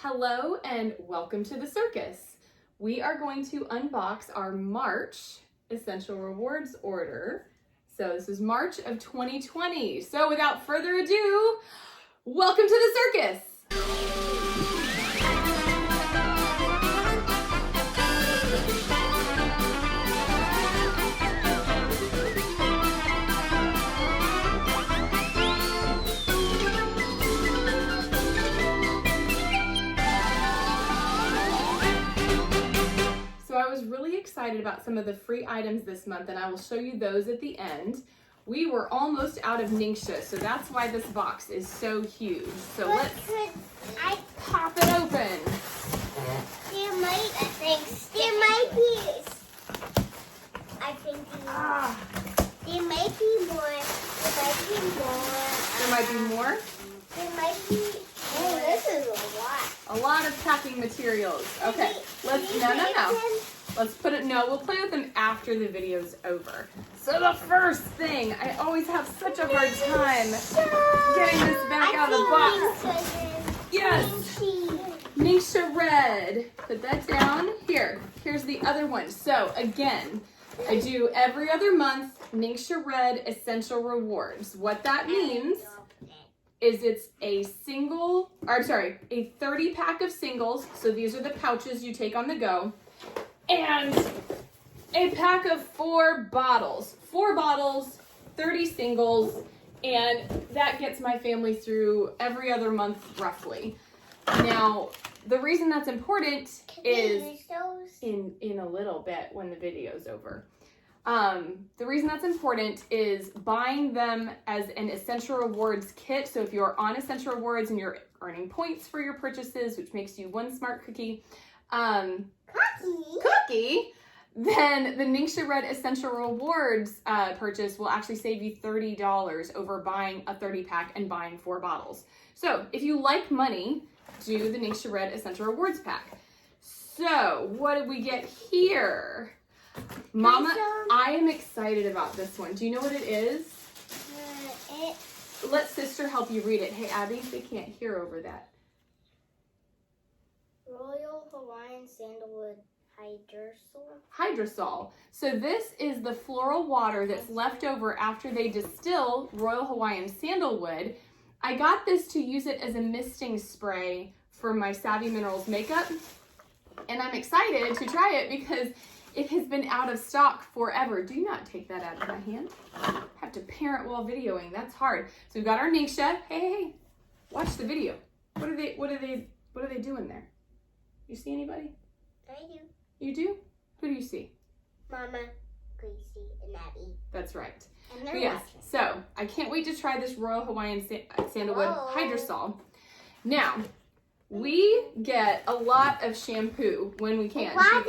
Hello and welcome to the circus. We are going to unbox our March Essential Rewards order. So this is March of 2020. So without further ado, welcome to the circus. I was really excited about some of the free items this month, and I will show you those at the end. We were almost out of Ningxia, so that's why this box is so huge. So let's pop it open. There might be more. Oh, this is a lot. A lot of packing materials. Okay, Let's put it, we'll play with them after the video's over. So the first thing, I always have such a hard time getting this back out of the box. Yes, Ningxia Red. Put that down. Here's the other one. So again, I do every other month Ningxia Red Essential Rewards. What that means is it's a 30 pack of singles. So these are the pouches you take on the go. And a pack of 4 bottles. 4 bottles, 30 singles, and that gets my family through every other month roughly. Now, the reason that's important is in a little bit when the video's over. The reason that's important is buying them as an Essential Rewards kit. So if you're on Essential Rewards and you're earning points for your purchases, which makes you one smart cookie, then the Ningxia Red Essential Rewards purchase will actually save you $30 over buying a 30 pack and buying 4 bottles. So if you like money, do the Ningxia Red Essential Rewards pack. So what did we get here? Mama, I am excited about this one. Do you know what it is? Let sister help you read it. Hey, Abby, they can't hear over that. Royal Hawaiian Sandalwood Hydrosol. So this is the floral water that's left over after they distill Royal Hawaiian Sandalwood. I got this to use it as a misting spray for my Savvy Minerals makeup, and I'm excited to try it because it has been out of stock forever. Do not take that out of my hand. I have to parent while videoing. That's hard. So we've got our Ningxia. Hey, watch the video. What are they doing there? You see anybody? I do. You do? Who do you see? Mama, Gracie, and Abbie. That's right. And they're yes. So I can't wait to try this Royal Hawaiian Sandalwood Hydrosol. Now, we get a lot of shampoo when we can. A lot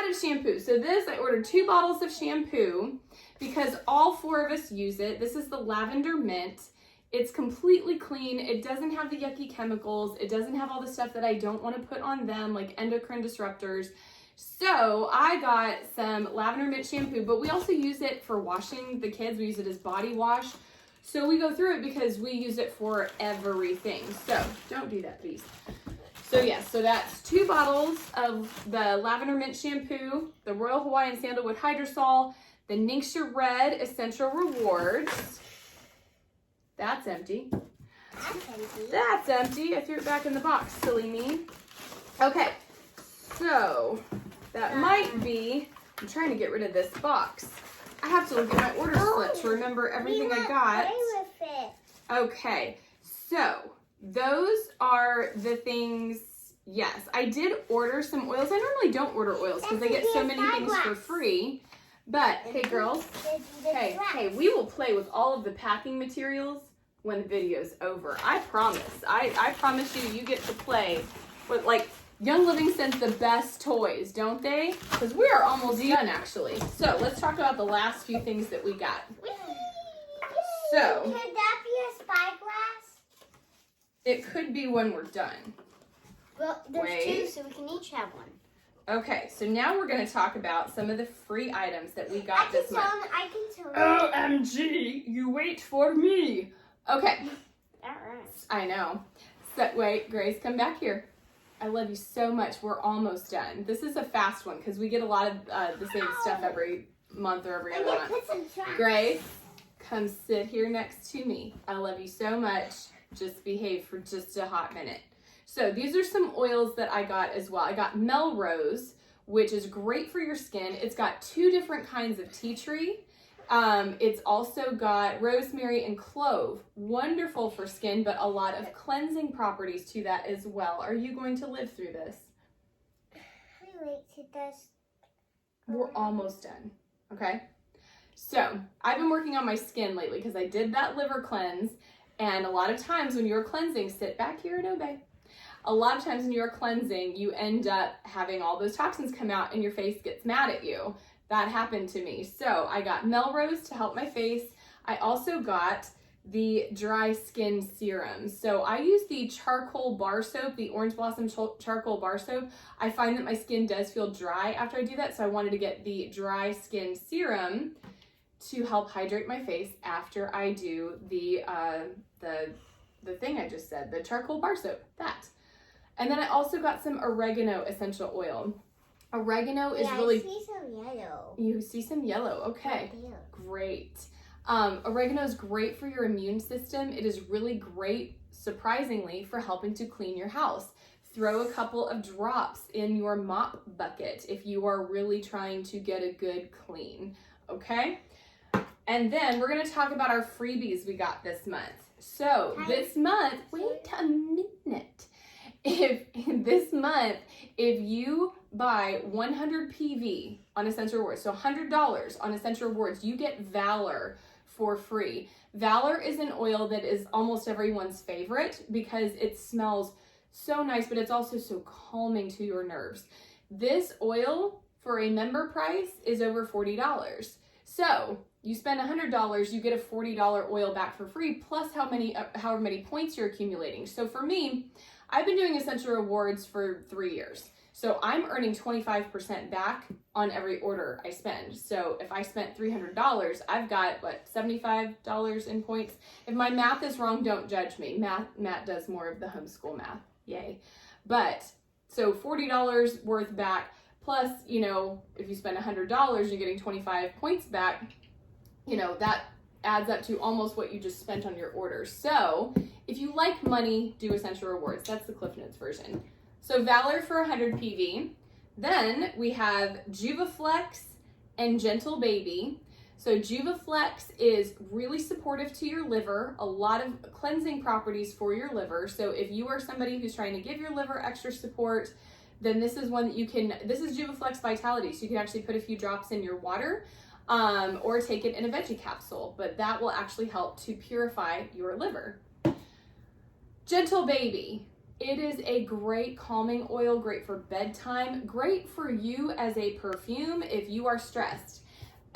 of shampoo. So this, I ordered 2 bottles of shampoo because all 4 of us use it. This is the lavender mint. It's completely clean. It doesn't have the yucky chemicals. It doesn't have all the stuff that I don't want to put on them, like endocrine disruptors. So I got some lavender mint shampoo, but we also use it for washing the kids. We use it as body wash. So we go through it because we use it for everything. So don't do that, please. So yes, so that's 2 bottles of the lavender mint shampoo, the Royal Hawaiian Sandalwood Hydrosol, the Ningxia Red Essential Rewards. That's empty. That's empty. I threw it back in the box, silly me. Okay, so that might be, I'm trying to get rid of this box. I have to look at my order slip to remember everything I got. Play with it. Okay, so those are the things. Yes, I did order some oils. I normally don't order oils because I get so many things for free. But hey, girls, hey, we will play with all of the packing materials when the video's over. I promise. I promise you get to play with, like, Young Living sends the best toys, don't they? Because we are almost done, actually. So let's talk about the last few things that we got. So could that be a spyglass? It could be when we're done. Well, there's 2, so we can each have one. Okay, so now we're going to talk about some of the free items that we got this month. I can tell. OMG, you wait for me. Okay. All right. I know. So, wait, Grace, come back here. I love you so much. We're almost done. This is a fast one because we get a lot of the same stuff every month or every other month. Grace, come sit here next to me. I love you so much. Just behave for just a hot minute. So these are some oils that I got as well. I got Melrose, which is great for your skin. It's got 2 different kinds of tea tree. It's also got rosemary and clove. Wonderful for skin, but a lot of cleansing properties to that as well. Are you going to live through this? I like to this. We're almost done, okay? So, I've been working on my skin lately because I did that liver cleanse, and a lot of times when you're cleansing, sit back here and obey. A lot of times when you're cleansing, you end up having all those toxins come out and your face gets mad at you. That happened to me. So I got Melrose to help my face. I also got the dry skin serum. So I use the charcoal bar soap, the Orange Blossom charcoal bar soap. I find that my skin does feel dry after I do that, so I wanted to get the dry skin serum to help hydrate my face after I do the thing I just said, the charcoal bar soap, that. And then I also got some oregano essential oil. Oregano is really... I see some yellow. You see some yellow, okay. Great. Oregano is great for your immune system. It is really great, surprisingly, for helping to clean your house. Throw a couple of drops in your mop bucket if you are really trying to get a good clean, okay? And then we're going to talk about our freebies we got this month. So this month, wait a minute. If you buy 100 PV on Essential Rewards, so $100 on Essential Rewards, you get Valor for free. Valor is an oil that is almost everyone's favorite because it smells so nice, but it's also so calming to your nerves. This oil for a member price is over $40. So you spend $100, you get a $40 oil back for free, plus however many points you're accumulating. So for me, I've been doing Essential Rewards for 3 years. So I'm earning 25% back on every order I spend. So if I spent $300, I've got, $75 in points? If my math is wrong, don't judge me. Matt does more of the homeschool math. Yay. But, so $40 worth back, plus, if you spend $100, you're getting 25 points back. That adds up to almost what you just spent on your order. So if you like money, do Essential Rewards. That's the Cliff Notes version. So Valor for 100 PV. Then we have Juvaflex and Gentle Baby. So Juvaflex is really supportive to your liver, a lot of cleansing properties for your liver. So if you are somebody who's trying to give your liver extra support, then this is one that you can, this is Juvaflex Vitality. So you can actually put a few drops in your water or take it in a veggie capsule, but that will actually help to purify your liver. Gentle Baby. It is a great calming oil, great for bedtime, great for you as a perfume if you are stressed.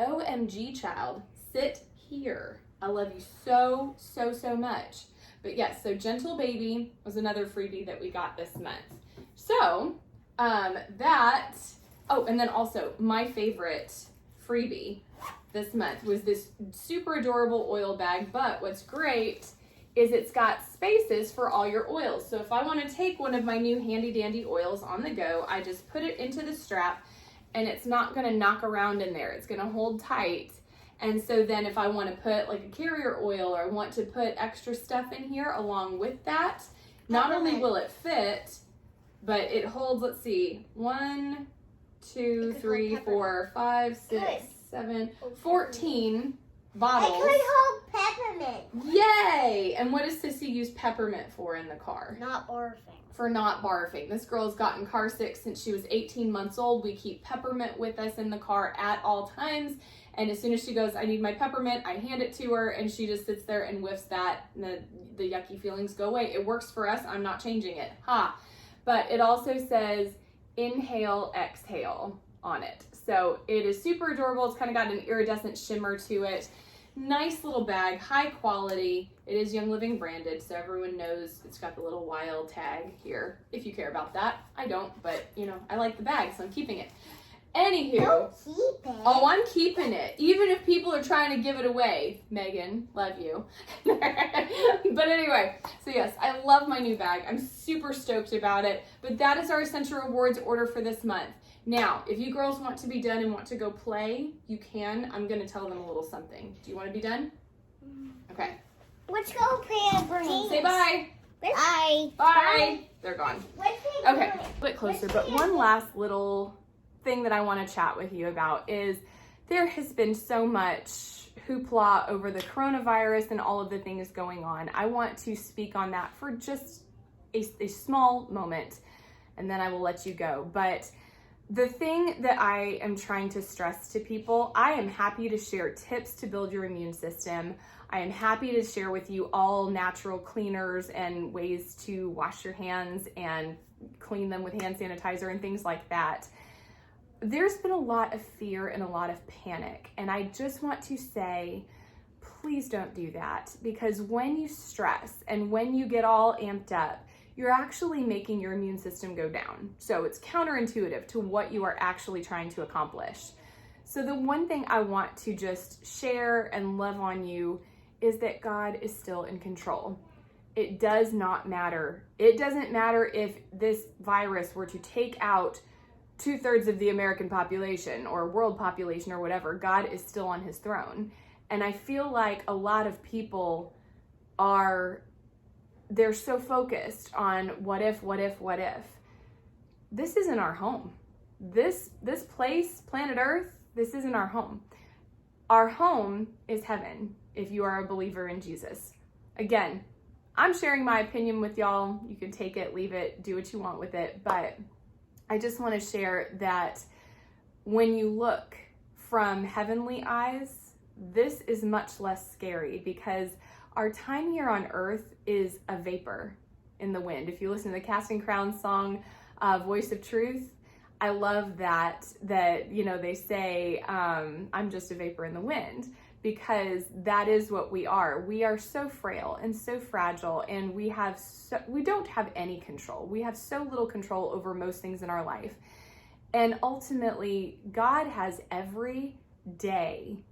OMG, child, sit here. I love you so, so, so much. But yes, so Gentle Baby was another freebie that we got this month. So and then also my favorite freebie this month was this super adorable oil bag, but what's great is it's got spaces for all your oils. So if I want to take one of my new handy dandy oils on the go, I just put it into the strap and it's not going to knock around in there. It's going to hold tight. And so then if I want to put like a carrier oil or I want to put extra stuff in here along with that, not only will it fit, but it holds, let's see, 1, 2, 3, 4, 5, 6, 7, 14 bottles. It could hold peppermint. Yay! And what does Sissy use peppermint for in the car? Not barfing. For not barfing. This girl's gotten car sick since she was 18 months old. We keep peppermint with us in the car at all times. And as soon as she goes, I need my peppermint, I hand it to her and she just sits there and whiffs that and the yucky feelings go away. It works for us. I'm not changing it. Ha! But it also says inhale, exhale on it. So it is super adorable. It's kind of got an iridescent shimmer to it. Nice little bag, high quality. It is Young Living branded, so everyone knows it's got the little wild tag here, if you care about that. I don't, but I like the bag, so I'm keeping it. Anywho. Don't keep it. Oh, I'm keeping it. Even if people are trying to give it away. Megan, love you. But anyway, so yes, I love my new bag. I'm super stoked about it. But that is our Essential Rewards order for this month. Now, if you girls want to be done and want to go play, you can. I'm going to tell them a little something. Do you want to be done? Okay. Let's go play a brain. Say bye. Bye. Bye. They're gone. Let's play Okay, brain. a bit closer. But one last little thing that I want to chat with you about is there has been so much hoopla over the coronavirus and all of the things going on. I want to speak on that for just a small moment, and then I will let you go. But the thing that I am trying to stress to people, I am happy to share tips to build your immune system. I am happy to share with you all natural cleaners and ways to wash your hands and clean them with hand sanitizer and things like that. There's been a lot of fear and a lot of panic, and I just want to say, please don't do that, because when you stress and when you get all amped up, you're actually making your immune system go down. So it's counterintuitive to what you are actually trying to accomplish. So the one thing I want to just share and love on you is that God is still in control. It does not matter. It doesn't matter if this virus were to take out 2/3 of the American population or world population or whatever. God is still on his throne. And I feel like a lot of people they're so focused on what if. This isn't our home. This place, planet Earth, this isn't our home. Our home is heaven if you are a believer in Jesus. Again, I'm sharing my opinion with y'all. You can take it, leave it, do what you want with it. But I just want to share that when you look from heavenly eyes, this is much less scary because our time here on earth is a vapor in the wind. If you listen to the Casting Crowns song, Voice of Truth, I love that they say, I'm just a vapor in the wind, because that is what we are. We are so frail and so fragile, and we don't have any control. We have so little control over most things in our life. And ultimately, God has every day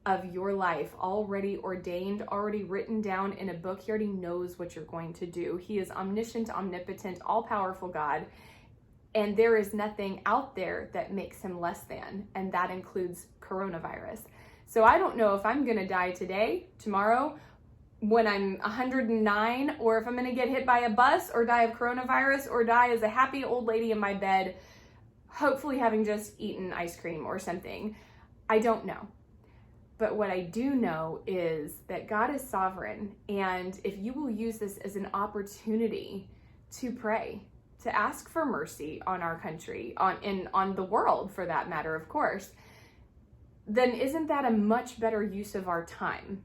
of your life already ordained, already written down in a book. He already knows what you're going to do. He is omniscient, omnipotent, all-powerful God. And there is nothing out there that makes him less than, and that includes coronavirus. So I don't know if I'm gonna die today, tomorrow, when I'm 109, or if I'm gonna get hit by a bus or die of coronavirus or die as a happy old lady in my bed, hopefully having just eaten ice cream or something. I don't know. But what I do know is that God is sovereign, and if you will use this as an opportunity to pray, to ask for mercy on our country, on the world for that matter, of course, then isn't that a much better use of our time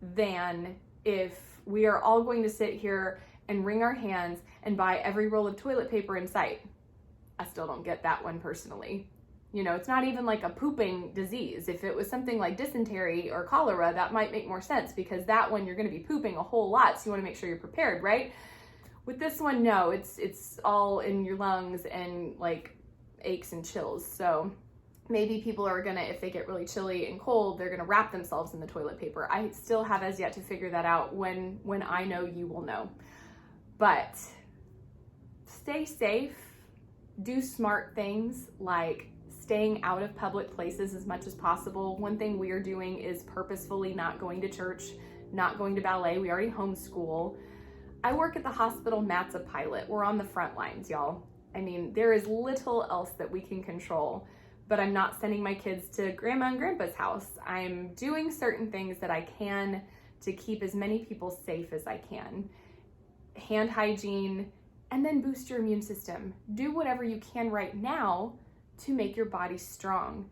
than if we are all going to sit here and wring our hands and buy every roll of toilet paper in sight? I still don't get that one personally. It's not even like a pooping disease. If it was something like dysentery or cholera, that might make more sense, because that one you're going to be pooping a whole lot, so you want to make sure you're prepared, right? With this one, no, it's all in your lungs and like aches and chills. So maybe people are gonna, if they get really chilly and cold, they're gonna wrap themselves in the toilet paper. I still have as yet to figure that out. When I know, you will know. But stay safe, do smart things like staying out of public places as much as possible. One thing we are doing is purposefully not going to church, not going to ballet. We already homeschool. I work at the hospital. Matt's a pilot. We're on the front lines, y'all. I mean, there is little else that we can control, but I'm not sending my kids to grandma and grandpa's house. I'm doing certain things that I can to keep as many people safe as I can. Hand hygiene, and then boost your immune system. Do whatever you can right now to make your body strong.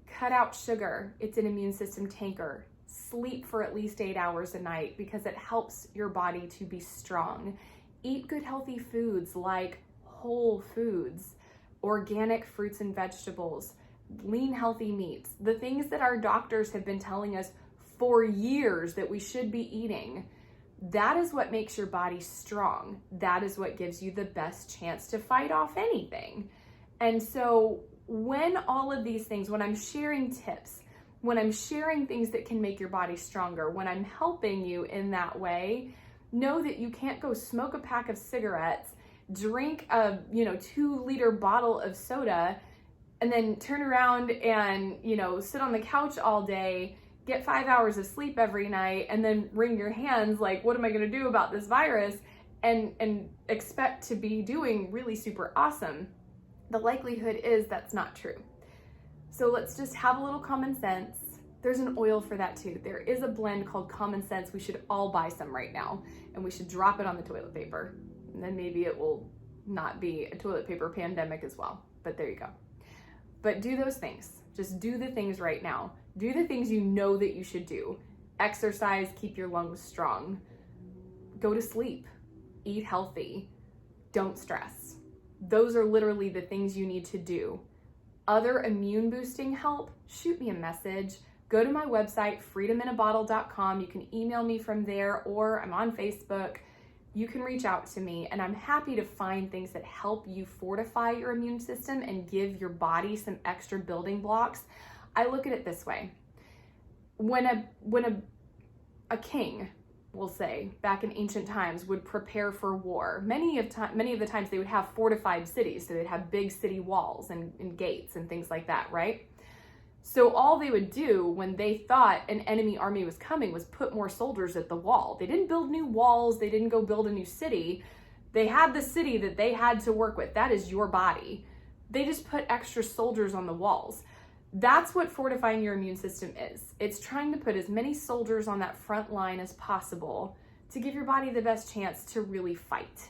Cut out sugar. It's an immune system tanker. Sleep for at least 8 hours a night because it helps your body to be strong. Eat good healthy foods like whole foods, organic fruits and vegetables, lean healthy meats, the things that our doctors have been telling us for years that we should be eating. That is what makes your body strong. That is what gives you the best chance to fight off anything. And so when all of these things, when I'm sharing tips, when I'm sharing things that can make your body stronger, when I'm helping you in that way, know that you can't go smoke a pack of cigarettes, drink a 2-liter bottle of soda, and then turn around and sit on the couch all day, get 5 hours of sleep every night, and then wring your hands like, what am I going to do about this virus, and expect to be doing really super awesome. The likelihood is that's not true. So let's just have a little common sense. There's an oil for that too. There is a blend called Common Sense. We should all buy some right now, and we should drop it on the toilet paper. And then maybe it will not be a toilet paper pandemic as well. But there you go. But do those things. Just do the things right now. Do the things you know that you should do. Exercise, keep your lungs strong. Go to sleep. Eat healthy. Don't stress. Those are literally the things you need to do. Other immune boosting help, shoot me a message. Go to my website, freedominabottle.com. You can email me from there, or I'm on Facebook. You can reach out to me, and I'm happy to find things that help you fortify your immune system and give your body some extra building blocks. I look at it this way. When a king, we'll say, back in ancient times, would prepare for war, many of the times they would have fortified cities, so they'd have big city walls and gates and things like that, right? So all they would do when they thought an enemy army was coming was put more soldiers at the wall. They didn't build new walls. They didn't go build a new city. They had the city that they had to work with. That is your body. They just put extra soldiers on the walls. That's what fortifying your immune system is. It's trying to put as many soldiers on that front line as possible to give your body the best chance to really fight.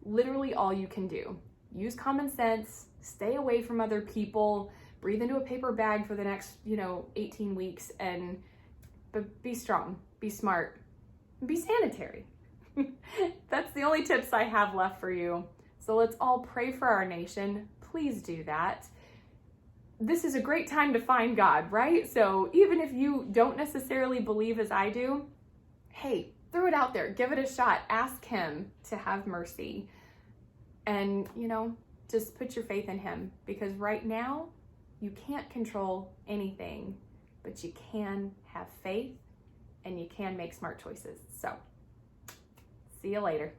Literally all you can do. Use common sense, stay away from other people, breathe into a paper bag for the next, 18 weeks, but be strong, be smart, and be sanitary. That's the only tips I have left for you. So let's all pray for our nation. Please do that. This is a great time to find God, right? So even if you don't necessarily believe as I do, hey, throw it out there, give it a shot, ask him to have mercy, and, just put your faith in him, because right now, you can't control anything, but you can have faith and you can make smart choices. So, see you later.